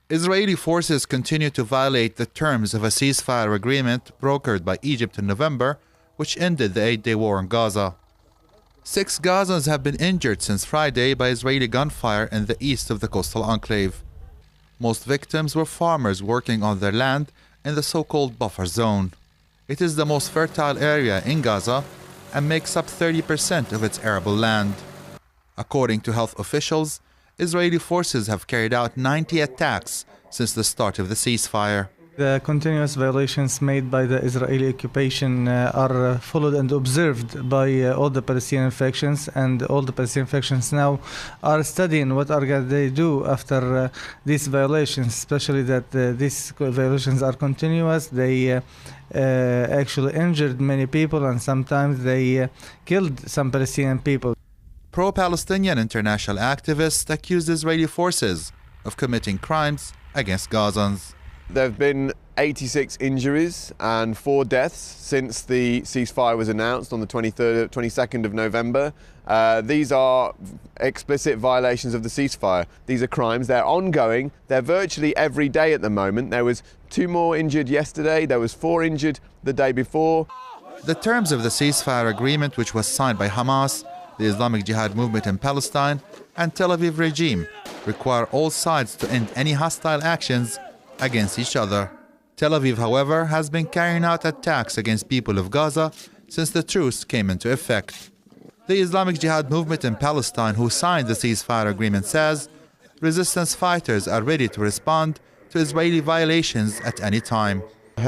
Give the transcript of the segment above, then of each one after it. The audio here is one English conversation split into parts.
Israeli forces continue to violate the terms of a ceasefire agreement brokered by Egypt in November, which ended the 8-day war in Gaza. 6 Gazans have been injured since Friday by Israeli gunfire in the east of the coastal enclave. Most victims were farmers working on their land in the so-called buffer zone. It is the most fertile area in Gaza and makes up 30% of its arable land. According to health officials, Israeli forces have carried out 90 attacks since the start of the ceasefire. The continuous violations made by the Israeli occupation are followed and observed by all the Palestinian factions, and all the Palestinian factions now are studying what are they do after these violations, especially that these violations are continuous. They actually injured many people, and sometimes they killed some Palestinian people. Pro-Palestinian international activists accused Israeli forces of committing crimes against Gazans. There have been 86 injuries and 4 deaths since the ceasefire was announced on the 22nd of November. These are explicit violations of the ceasefire. These are crimes. They're ongoing. They're virtually every day at the moment. There was 2 more injured yesterday. There was 4 injured the day before. The terms of the ceasefire agreement, which was signed by Hamas, the Islamic Jihad movement in Palestine, and Tel Aviv regime, require all sides to end any hostile actions against each other. Tel Aviv, however, has been carrying out attacks against people of Gaza since the truce came into effect. The Islamic Jihad movement in Palestine, who signed the ceasefire agreement, says resistance fighters are ready to respond to Israeli violations at any time. The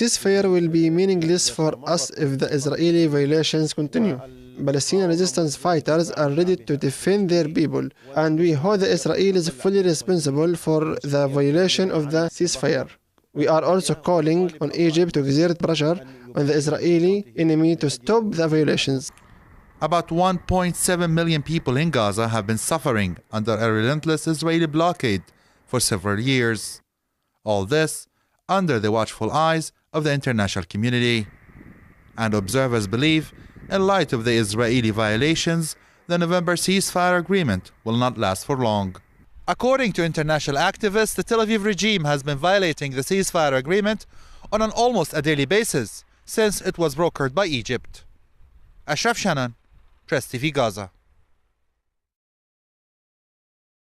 ceasefire will be meaningless for us if the Israeli violations continue. Palestinian resistance fighters are ready to defend their people, and we hold the Israelis fully responsible for the violation of the ceasefire. We are also calling on Egypt to exert pressure on the Israeli enemy to stop the violations. About 1.7 million people in Gaza have been suffering under a relentless Israeli blockade for several years. All this under the watchful eyes of the international community. And observers believe, in light of the Israeli violations, the November ceasefire agreement will not last for long. According to international activists, the Tel Aviv regime has been violating the ceasefire agreement on an almost a daily basis since it was brokered by Egypt. Ashraf Shannon, Press TV Gaza.